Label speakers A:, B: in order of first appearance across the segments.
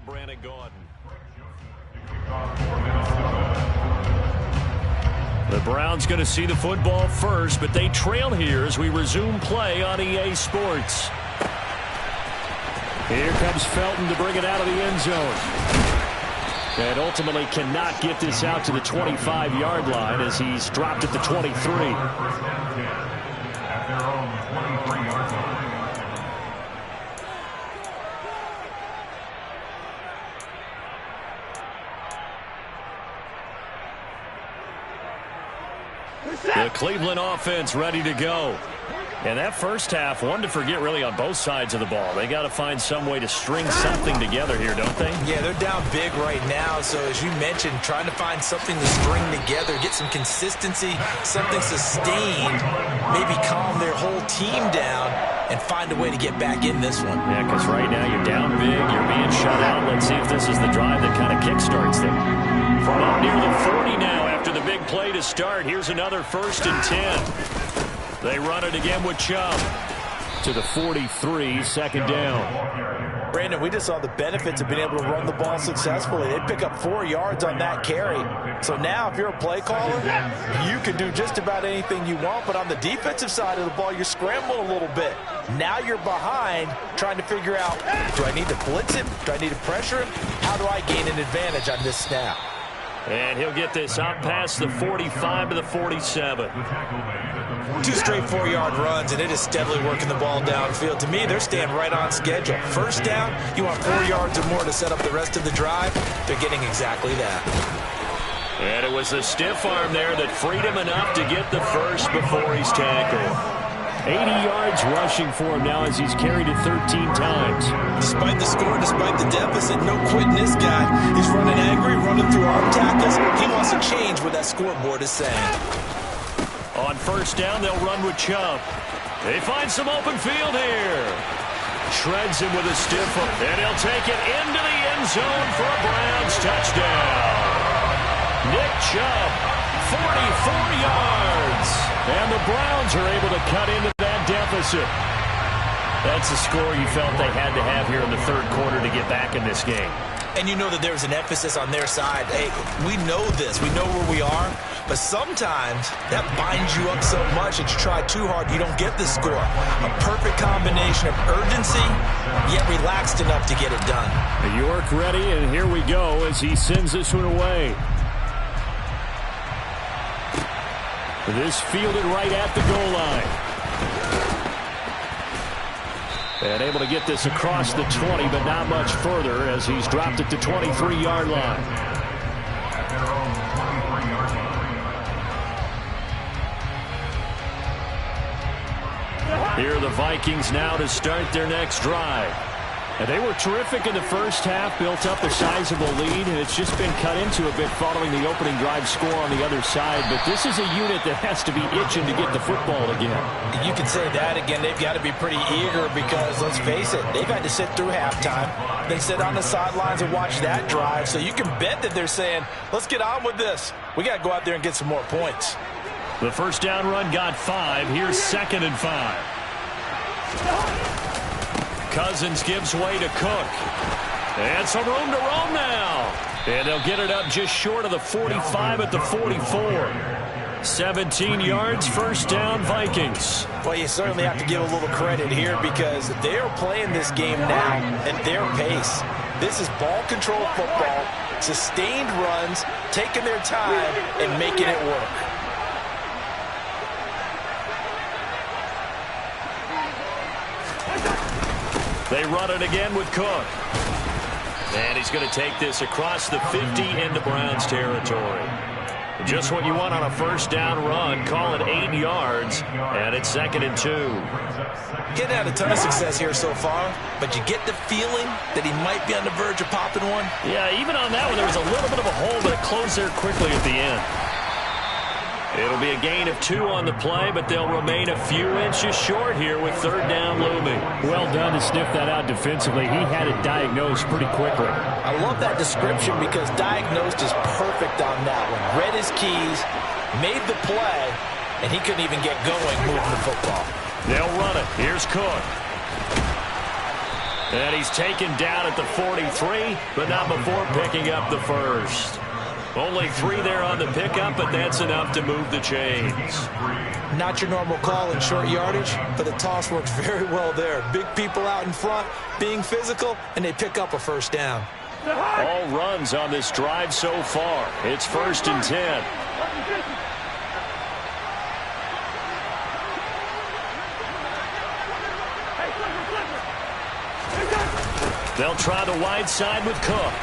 A: Brandon Gaudin. The Browns going to see the football first, but they trail here as we resume play on EA Sports. Here comes Felton to bring it out of the end zone. And ultimately cannot get this out to the 25-yard line as he's dropped at the 23. The Cleveland offense ready to go. And that first half, one to forget really on both sides of the ball. They got to find some way to string something together here, don't they?
B: Yeah, they're down big right now. So as you mentioned, trying to find something to string together, get some consistency, something sustained, maybe calm their whole team down and find a way to get back in this one.
A: Yeah, because right now you're down big, you're being shut out. Let's see if this is the drive that kind of kickstarts them. From up near the 40 now after the big play to start. Here's another 1st and 10. They run it again with Chubb to the 43, 2nd down.
B: Brandon, we just saw the benefits of being able to run the ball successfully. They pick up 4 yards on that carry. So now if you're a play caller, you can do just about anything you want. But on the defensive side of the ball, you're scrambling a little bit. Now you're behind trying to figure out, do I need to blitz him? Do I need to pressure him? How do I gain an advantage on this snap?
A: And he'll get this out past the 45 to the 47.
B: 2 straight 4-yard runs, and it is steadily working the ball downfield. To me, they're staying right on schedule. First down, you want 4 yards or more to set up the rest of the drive. They're getting exactly that.
A: And it was a stiff arm there that freed him enough to get the first before he's tackled. 80 yards rushing for him now as he's carried it 13 times.
B: Despite the score, despite the deficit, no quitting this guy. He's running angry, running through arm tackles. He wants to change what that scoreboard is saying.
A: On 1st down, they'll run with Chubb. They find some open field here. Shreds him with a stiff hook. And he'll take it into the end zone for a Browns touchdown. Nick Chubb, 44 yards. And the Browns are able to cut into that deficit. That's the score you felt they had to have here in the 3rd quarter to get back in this game.
B: And you know that there's an emphasis on their side. Hey, we know this. We know where we are. But sometimes that binds you up so much that you try too hard, you don't get the score. A perfect combination of urgency, yet relaxed enough to get it done.
A: York ready, and here we go as he sends this one away. This fielded right at the goal line. And able to get this across the 20, but not much further as he's dropped it to 23-yard line. Here are the Vikings now to start their next drive. And they were terrific in the first half, built up a sizable lead, and it's just been cut into a bit following the opening drive score on the other side. But this is a unit that has to be itching to get the football again.
B: You can say that again. They've got to be pretty eager because, let's face it, they've had to sit through halftime, then sit on the sidelines and watch that drive. So you can bet that they're saying, let's get on with this. We got to go out there and get some more points.
A: The 1st down run got 5. Here's 2nd and 5. Cousins gives way to Cook. And some room to roam now. And they'll get it up just short of the 45 at the 44. 17 yards, 1st down, Vikings.
B: Well, you certainly have to give a little credit here because they are playing this game now at their pace. This is ball control football, sustained runs, taking their time and making it work.
A: They run it again with Cook. And he's going to take this across the 50 into Browns territory. Just what you want on a 1st down run. Call it 8 yards. And it's 2nd and 2.
B: Getting had a ton of success here so far, but you get the feeling that he might be on the verge of popping one.
A: Yeah, even on that one, there was a little bit of a hole, but it closed there quickly at the end. It'll be a gain of 2 on the play, but they'll remain a few inches short here with 3rd down looming. Well done to sniff that out defensively. He had it diagnosed pretty quickly.
B: I love that description because diagnosed is perfect on that one. Read his keys, made the play, and he couldn't even get going moving the football.
A: They'll run it. Here's Cook. And he's taken down at the 43, but not before picking up the first. Only 3 there on the pickup, but that's enough to move the chains.
B: Not your normal call in short yardage, but the toss works very well there. Big people out in front, being physical, and they pick up a first down.
A: All runs on this drive so far. It's 1st and 10. They'll try the wide side with Cook.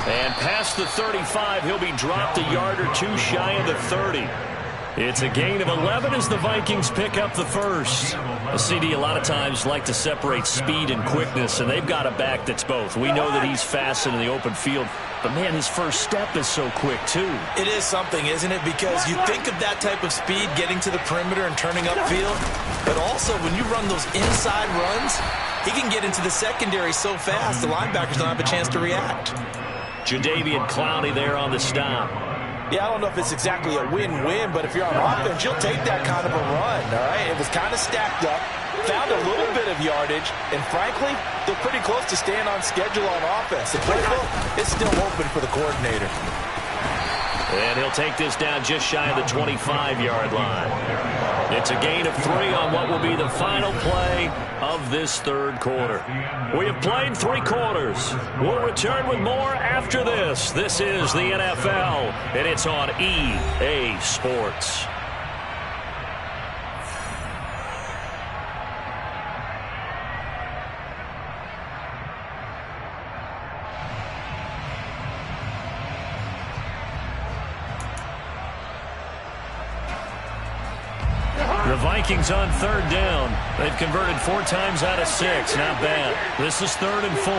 A: And past the 35, he'll be dropped a yard or 2 shy of the 30. It's a gain of 11 as the Vikings pick up the first. A CD a lot of times like to separate speed and quickness, and they've got a back that's both. We know that he's fast in the open field, but, man, his first step is so quick, too.
B: It is something, isn't it? Because you think of that type of speed getting to the perimeter and turning upfield, but also when you run those inside runs, he can get into the secondary so fast the linebackers don't have a chance to react.
A: Jadeveon Clowney there on the stop.
B: Yeah, I don't know if it's exactly a win-win, but if you're on offense, you'll take that kind of a run, all right? It was kind of stacked up, found a little bit of yardage, and frankly, they're pretty close to staying on schedule on offense. The playbook is still open for the coordinator.
A: And he'll take this down just shy of the 25-yard line. It's a gain of 3 on what will be the final play of this third quarter. We have played 3 quarters. We'll return with more after this. This is the NFL, and it's on EA Sports. The Vikings on 3rd down. They've converted 4 times out of 6. Not bad. This is 3rd and 4.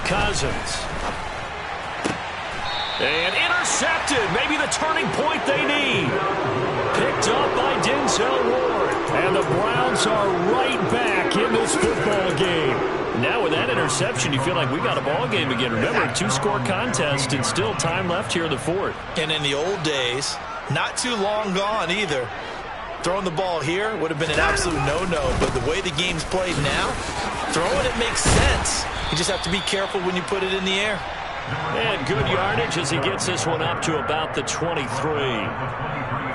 A: Cousins. And intercepted. Maybe the turning point they need. Picked up by Denzel Ward. And the Browns are right back in this football game. Now with that interception, you feel like we got a ball game again. Remember, 2-score contest and still time left here in the 4th.
B: And in the old days, not too long gone either, throwing the ball here would have been an absolute no-no. But the way the game's played now, throwing it makes sense. You just have to be careful when you put it in the air.
A: And good yardage as he gets this one up to about the 23.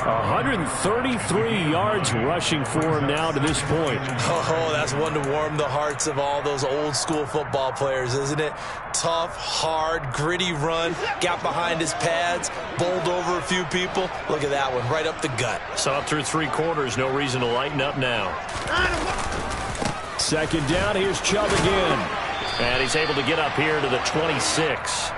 A: 133 yards rushing for him now to this point.
B: Oh, that's one to warm the hearts of all those old-school football players, isn't it? Tough, hard, gritty run, got behind his pads, bowled over a few people. Look at that one, right up the gut.
A: Saw it through 3 quarters, no reason to lighten up now. 2nd down, here's Chubb again. And he's able to get up here to the 26.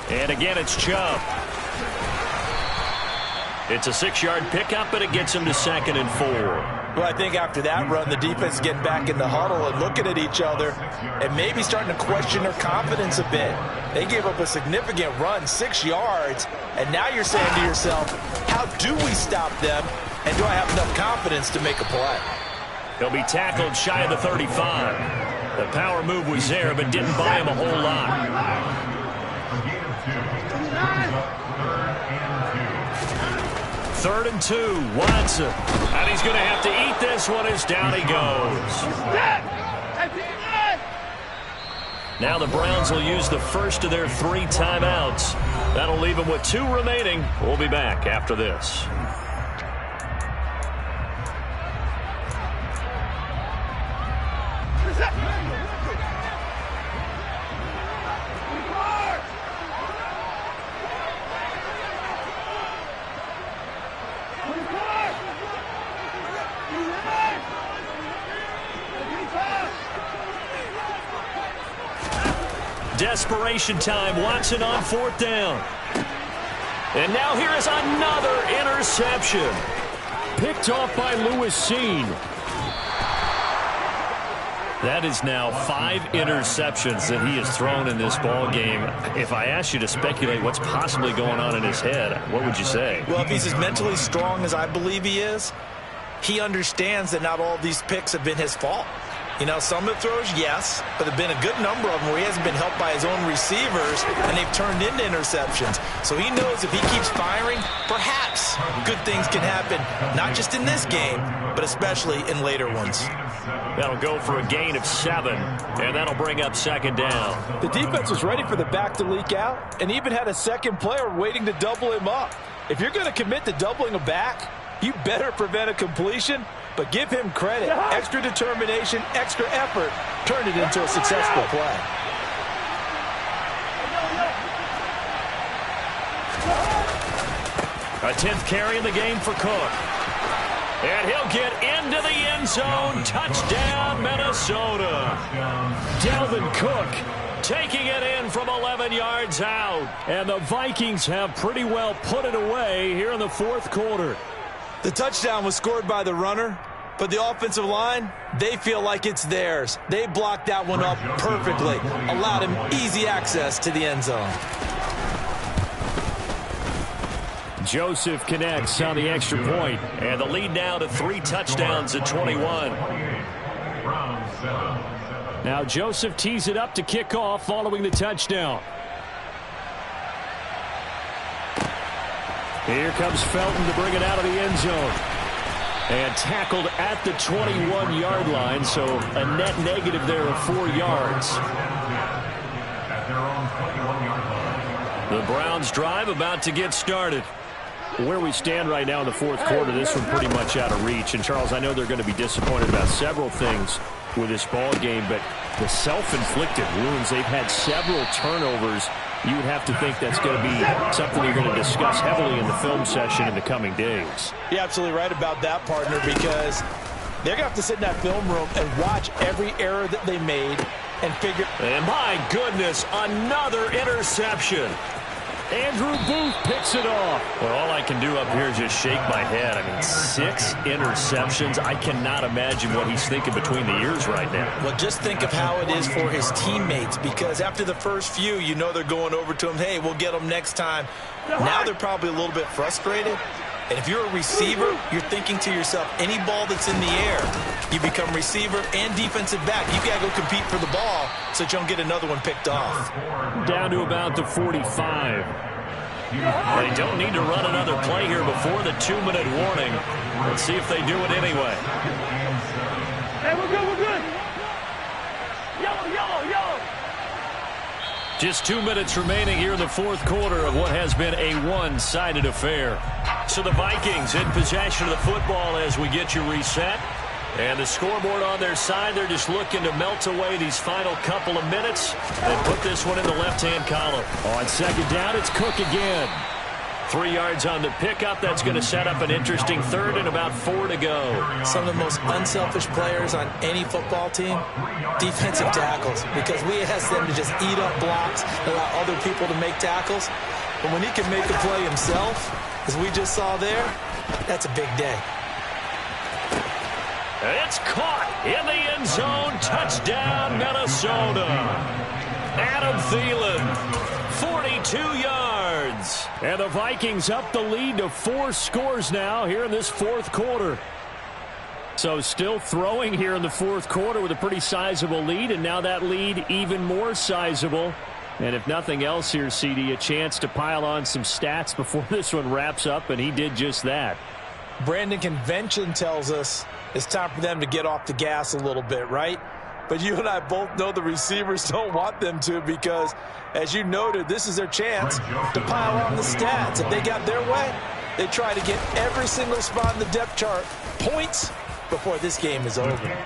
A: And again, it's Chubb. It's a 6-yard pickup, but it gets him to 2nd and 4.
B: Well, I think after that run, the defense is getting back in the huddle and looking at each other and maybe starting to question their confidence a bit. They gave up a significant run, 6 yards, and now you're saying to yourself, how do we stop them, and do I have enough confidence to make a play?
A: He'll be tackled shy of the 35. The power move was there, but didn't buy him a whole lot. 3rd and 2, Watson. And he's going to have to eat this one as down he goes. Now the Browns will use the first of their 3 timeouts. That'll leave them with 2 remaining. We'll be back after this. Desperation time. Watson on 4th down. And now here is another interception. Picked off by Lewis Cine. That is now 5 interceptions that he has thrown in this ball game. If I asked you to speculate what's possibly going on in his head, what would you say?
B: Well, if he's as mentally strong as I believe he is, he understands that not all these picks have been his fault. You know, some of the throws, yes, but there have been a good number of them where he hasn't been helped by his own receivers, and they've turned into interceptions. So he knows if he keeps firing, perhaps good things can happen, not just in this game, but especially in later ones.
A: That'll go for a gain of 7, and that'll bring up second down.
C: The defense was ready for the back to leak out, and even had a second player waiting to double him up. If you're going to commit to doubling a back, you better prevent a completion, but give him credit. Extra determination, extra effort turned it into a successful play.
A: A 10th carry in the game for Cook. And he'll get into the end zone. Touchdown, Minnesota. Dalvin Cook taking it in from 11 yards out. And the Vikings have pretty well put it away here in the fourth quarter.
C: The touchdown was scored by the runner, but the offensive line, they feel like it's theirs. They blocked that one up perfectly, allowed him easy access to the end zone.
A: Joseph connects on the extra point, and the lead now to 3 touchdowns at 21. Now Joseph tees it up to kick off following the touchdown. Here comes Felton to bring it out of the end zone. And tackled at the 21-yard line, so a net negative there of 4 yards. The Browns drive about to get started. Where we stand right now in the fourth quarter, this one pretty much out of reach. And, Charles, I know they're going to be disappointed about several things with this ball game, but the self-inflicted wounds, they've had several turnovers. You would have to think that's going to be something you're going to discuss heavily in the film session in the coming days.
C: You're absolutely right about that, partner, because they're going to have to sit in that film room and watch every error that they made and figure.
A: And my goodness, another interception. Andrew Booth picks it off. Well, all I can do up here is just shake my head. I mean, 6 interceptions. I cannot imagine what he's thinking between the ears right now.
B: Well, just think of how it is for his teammates, because after the first few, you know they're going over to him, hey, we'll get them next time. Now they're probably a little bit frustrated. And if you're a receiver, you're thinking to yourself, any ball that's in the air, you become receiver and defensive back. You've got to go compete for the ball so that you don't get another one picked off.
A: Down to about the 45. They don't need to run another play here before the 2-minute warning. Let's see if they do it anyway.
D: Hey, we're good, we're good. Yellow.
A: Just 2 minutes remaining here in the fourth quarter of what has been a one-sided affair. So the Vikings in possession of the football as we get you reset. And the scoreboard on their side, they're just looking to melt away these final couple of minutes and put this one in the left-hand column. On second down, it's Cook again. 3 yards on the pickup. That's going to set up an interesting third and about 4 to go.
B: Some of the most unselfish players on any football team, defensive tackles, because we ask them to just eat up blocks, allow other people to make tackles. But when he can make a play himself, as we just saw there, that's a big day.
A: It's caught in the end zone. Touchdown, Minnesota. Adam Thielen, 42 yards. And the Vikings up the lead to 4 scores now here in this fourth quarter. So still throwing here in the fourth quarter with a pretty sizable lead, and now that lead even more sizable. And if nothing else here, CD, a chance to pile on some stats before this one wraps up, and he did just that.
C: Brandon, convention tells us it's time for them to get off the gas a little bit, right? But you and I both know the receivers don't want them to, because, as you noted, this is their chance to pile on the stats. If they got their way, they try to get every single spot in the depth chart points before this game is over.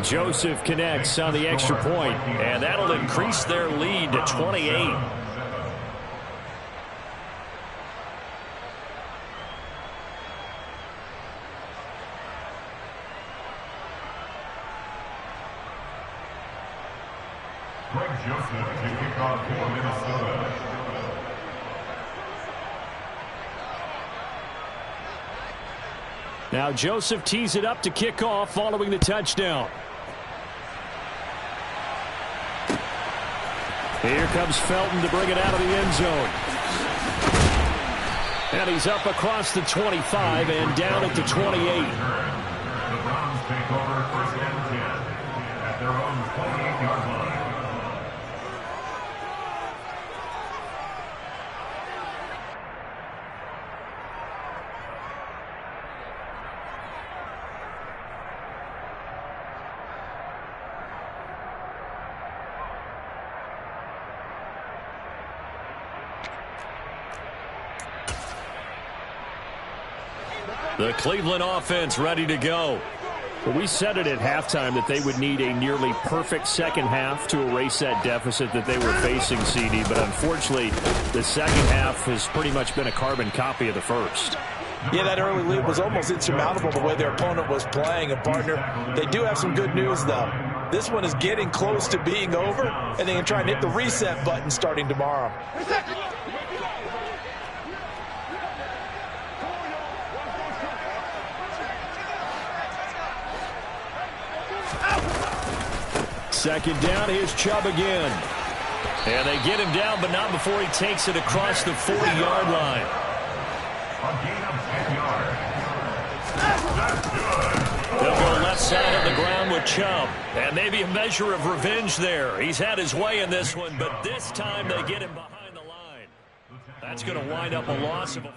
A: Joseph connects on the extra point, and that'll increase their lead to 28.
D: Greg Joseph to kick off for Minnesota.
A: Now Joseph tees it up to kick off following the touchdown. Here comes Felton to bring it out of the end zone. And he's up across the 25 and down at the 28.
D: The Browns take over 1st and 10 at their own 28-yard line.
A: The Cleveland offense ready to go.
E: Well, we said it at halftime that they would need a nearly perfect second half to erase that deficit that they were facing, CD. But unfortunately, the second half has pretty much been a carbon copy of the first.
C: Yeah, that early lead was almost insurmountable the way their opponent was playing. And, partner, they do have some good news, though. This one is getting close to being over, and they can try and hit the reset button starting tomorrow.
A: Second down, here's Chubb again. And they get him down, but not before he takes it across the 40-yard line.
D: A gain of 10 yards. That's good.
A: They'll go left side of the ground with Chubb. And maybe a measure of revenge there. He's had his way in this one, but this time they get him behind the line. That's going to wind up a loss of a